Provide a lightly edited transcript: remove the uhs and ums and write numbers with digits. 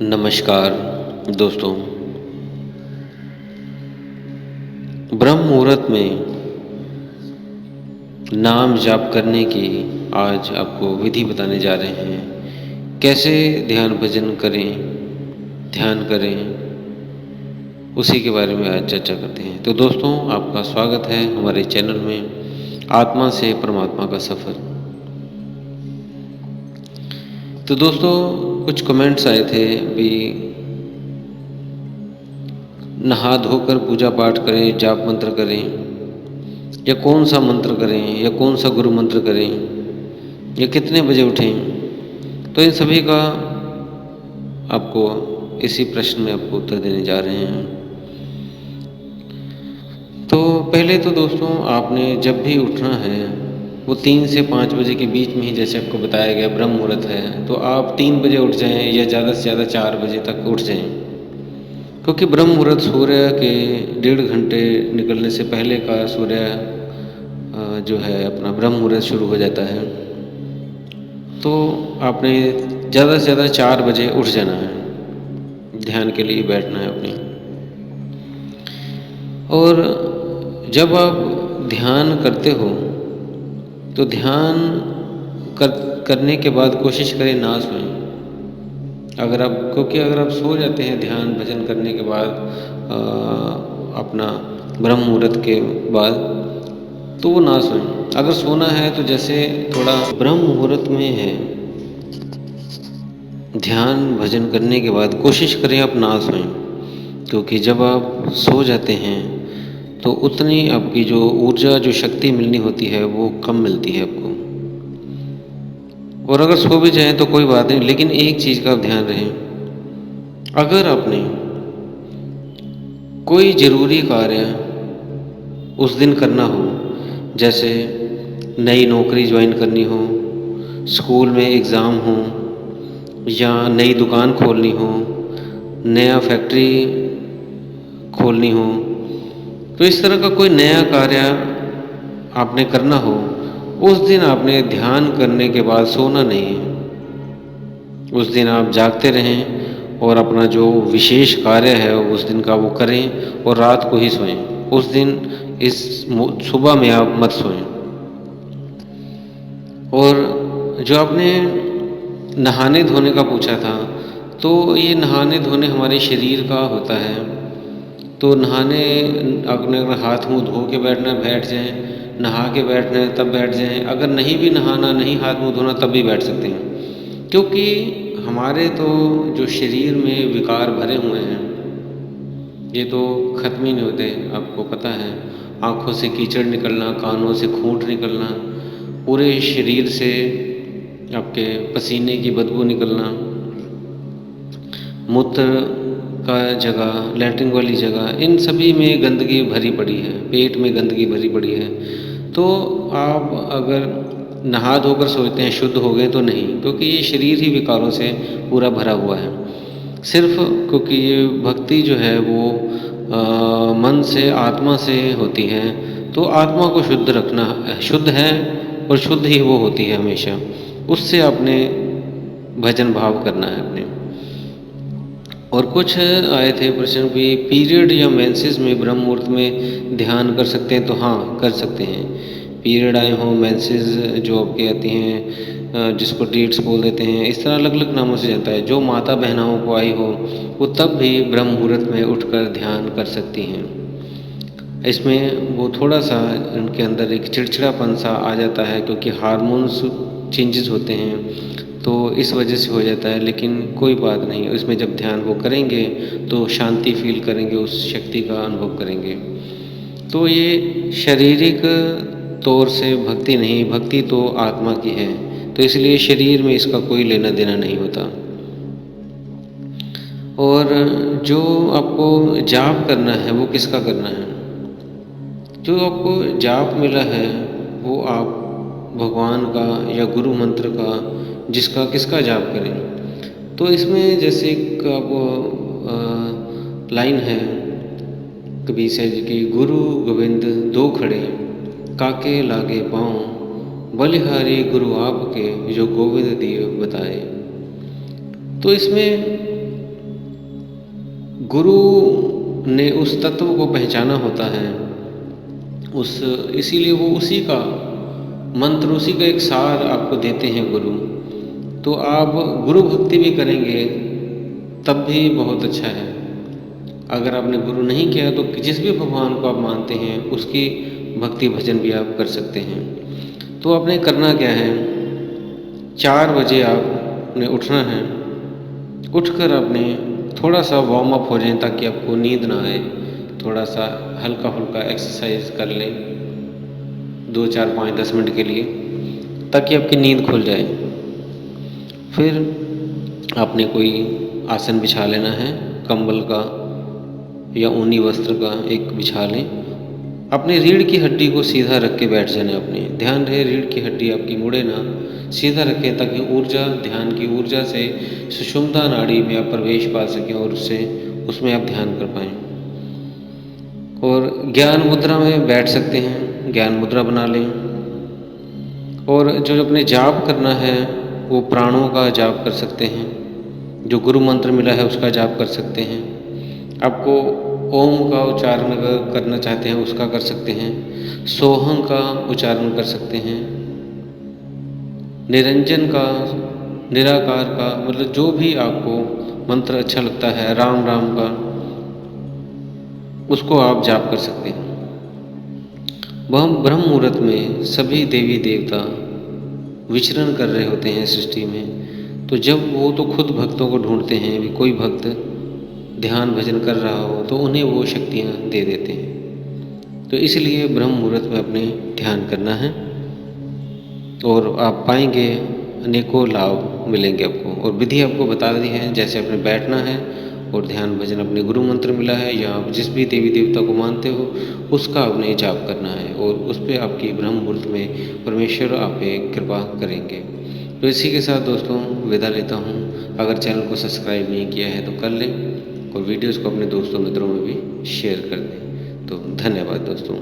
नमस्कार दोस्तों। ब्रह्म मुहूर्त में नाम जाप करने की आज आपको विधि बताने जा रहे हैं। कैसे ध्यान भजन करें, ध्यान करें, उसी के बारे में आज चर्चा करते हैं। तो दोस्तों, आपका स्वागत है हमारे चैनल में आत्मा से परमात्मा का सफ़र। तो दोस्तों, कुछ कमेंट्स आए थे भी, नहा धोकर पूजा पाठ करें, जाप मंत्र करें, या कौन सा मंत्र करें, या कौन सा गुरु मंत्र करें, या कितने बजे उठें। तो इन सभी का आपको इसी प्रश्न में आपको उत्तर देने जा रहे हैं। तो पहले तो दोस्तों, आपने जब भी उठना है वो 3 से 5 बजे के बीच में ही, जैसे आपको बताया गया ब्रह्म मुहूर्त है, तो आप 3 बजे उठ जाएं या ज़्यादा से ज़्यादा 4 बजे तक उठ जाएं, क्योंकि ब्रह्म मुहूर्त सूर्य के 1.5 घंटे निकलने से पहले का सूर्य जो है अपना ब्रह्म मुहूर्त शुरू हो जाता है। तो आपने ज़्यादा से ज़्यादा 4 बजे उठ जाना है, ध्यान के लिए बैठना है अपनी। और जब आप ध्यान करते हो तो ध्यान करने के बाद कोशिश करें ना सोएं। क्योंकि अगर आप सो जाते हैं ध्यान भजन करने के बाद अपना ब्रह्म मुहूर्त के बाद, तो वो ना सोएं। अगर सोना है तो जैसे थोड़ा ब्रह्म मुहूर्त में है, ध्यान भजन करने के बाद कोशिश करें आप ना सोएं, क्योंकि जब आप सो जाते हैं तो उतनी आपकी जो ऊर्जा, जो शक्ति मिलनी होती है वो कम मिलती है आपको। और अगर सो भी जाएं तो कोई बात नहीं, लेकिन एक चीज़ का ध्यान रहे, अगर आपने कोई ज़रूरी कार्य उस दिन करना हो, जैसे नई नौकरी ज्वाइन करनी हो, स्कूल में एग्ज़ाम हो, या नई दुकान खोलनी हो, नया फैक्ट्री खोलनी हो, तो इस तरह का कोई नया कार्य आपने करना हो, उस दिन आपने ध्यान करने के बाद सोना नहीं है। उस दिन आप जागते रहें और अपना जो विशेष कार्य है उस दिन का वो करें, और रात को ही सोएं। उस दिन सुबह में आप मत सोएं। और जो आपने नहाने धोने का पूछा था, तो ये नहाने धोने हमारे शरीर का होता है। तो नहाने, अगर हाथ मुँह धो के बैठना है बैठ जाएं, नहा के बैठना है तब बैठ जाएं। अगर नहीं भी नहाना, नहीं हाथ मुँह धोना, तब भी बैठ सकते हैं, क्योंकि हमारे तो जो शरीर में विकार भरे हुए हैं ये तो ख़त्म ही नहीं होते। आपको पता है, आँखों से कीचड़ निकलना, कानों से खूंट निकलना, पूरे शरीर से आपके पसीने की बदबू निकलना, मूत्र का जगह, लैट्रिन वाली जगह, इन सभी में गंदगी भरी पड़ी है, पेट में गंदगी भरी पड़ी है। तो आप अगर नहा धोकर सोचते हैं शुद्ध हो गए, तो नहीं, क्योंकि ये शरीर ही विकारों से पूरा भरा हुआ है। सिर्फ क्योंकि ये भक्ति जो है वो मन से, आत्मा से होती है, तो आत्मा को शुद्ध रखना, शुद्ध है और शुद्ध ही वो होती है हमेशा। उससे आपने भजन भाव करना है अपने। और कुछ आए थे प्रश्न भी, पीरियड या मेंसेस में ब्रह्म मुहूर्त में ध्यान कर सकते हैं। तो हाँ, कर सकते हैं। पीरियड आए हों, मेंसेस जो आपके आती हैं, जिसको डेट्स बोल देते हैं, इस तरह अलग अलग नामों से जाता है। जो माता बहनाओं को आई हो वो तब भी ब्रह्म मुहूर्त में उठकर ध्यान कर सकती हैं। इसमें वो थोड़ा सा उनके अंदर एक चिड़चिड़ापन सा आ जाता है, क्योंकि हार्मोन्स चेंजेस होते हैं, तो इस वजह से हो जाता है। लेकिन कोई बात नहीं, इसमें जब ध्यान वो करेंगे तो शांति फील करेंगे, उस शक्ति का अनुभव करेंगे। तो ये शारीरिक तौर से भक्ति नहीं, भक्ति तो आत्मा की है, तो इसलिए शरीर में इसका कोई लेना देना नहीं होता। और जो आपको जाप करना है वो किसका करना है? जो आपको जाप मिला है वो आप भगवान का या गुरु मंत्र का, जिसका किसका जाप करें। तो इसमें जैसे एक लाइन है कबीर साहब जी की, गुरु गोविंद दो खड़े, काके लागे पाँव, बलिहारी गुरु आपके, जो गोविंद दिए बताए। तो इसमें गुरु ने उस तत्व को पहचाना होता है, इसीलिए वो उसी का मंत्र, उसी का एक सार आपको देते हैं गुरु। तो आप गुरु भक्ति भी करेंगे तब भी बहुत अच्छा है। अगर आपने गुरु नहीं किया तो जिस भी भगवान को आप मानते हैं उसकी भक्ति भजन भी आप कर सकते हैं। तो आपने करना क्या है, 4 बजे आपने उठना है। उठकर आपने थोड़ा सा वार्म अप हो जाएं ताकि आपको नींद ना आए। थोड़ा सा हल्का फुल्का एक्सरसाइज कर लें 2, 4, 5, 10 मिनट के लिए, ताकि आपकी नींद खुल जाए। फिर आपने कोई आसन बिछा लेना है, कंबल का या ऊनी वस्त्र का एक बिछा लें। अपने रीढ़ की हड्डी को सीधा रख के बैठ जाना। अपने ध्यान रहे रीढ़ की हड्डी आपकी मुड़े ना, सीधा रखें ताकि ऊर्जा, ध्यान की ऊर्जा से सुषुम्ना नाड़ी में आप प्रवेश पा सकें और उसमें आप ध्यान कर पाएँ। और ज्ञान मुद्रा में बैठ सकते हैं, ज्ञान मुद्रा बना लें। और जो अपने जाप करना है वो प्राणों का जाप कर सकते हैं, जो गुरु मंत्र मिला है उसका जाप कर सकते हैं। आपको ओम का उच्चारण अगर करना चाहते हैं उसका कर सकते हैं, सोहम का उच्चारण कर सकते हैं, निरंजन का, निराकार का, मतलब जो भी आपको मंत्र अच्छा लगता है, राम राम का, उसको आप जाप कर सकते हैं। वह ब्रह्म मुहूर्त में सभी देवी देवता विचरण कर रहे होते हैं सृष्टि में। तो जब वो तो खुद भक्तों को ढूंढते हैं, भी कोई भक्त ध्यान भजन कर रहा हो तो उन्हें वो शक्तियाँ दे देते हैं। तो इसलिए ब्रह्म मुहूर्त में अपने ध्यान करना है और आप पाएंगे अनेकों लाभ मिलेंगे आपको। और विधि आपको बता दी है, जैसे अपने बैठना है और ध्यान भजन अपने गुरु मंत्र मिला है या आप जिस भी देवी देवता को मानते हो उसका आपने जाप करना है और उस पर आपकी ब्रह्म मुहूर्त में परमेश्वर आप पे कृपा करेंगे। तो इसी के साथ दोस्तों विदा लेता हूँ। अगर चैनल को सब्सक्राइब नहीं किया है तो कर लें और वीडियोज़ को अपने दोस्तों मित्रों में भी शेयर कर दें। तो धन्यवाद दोस्तों।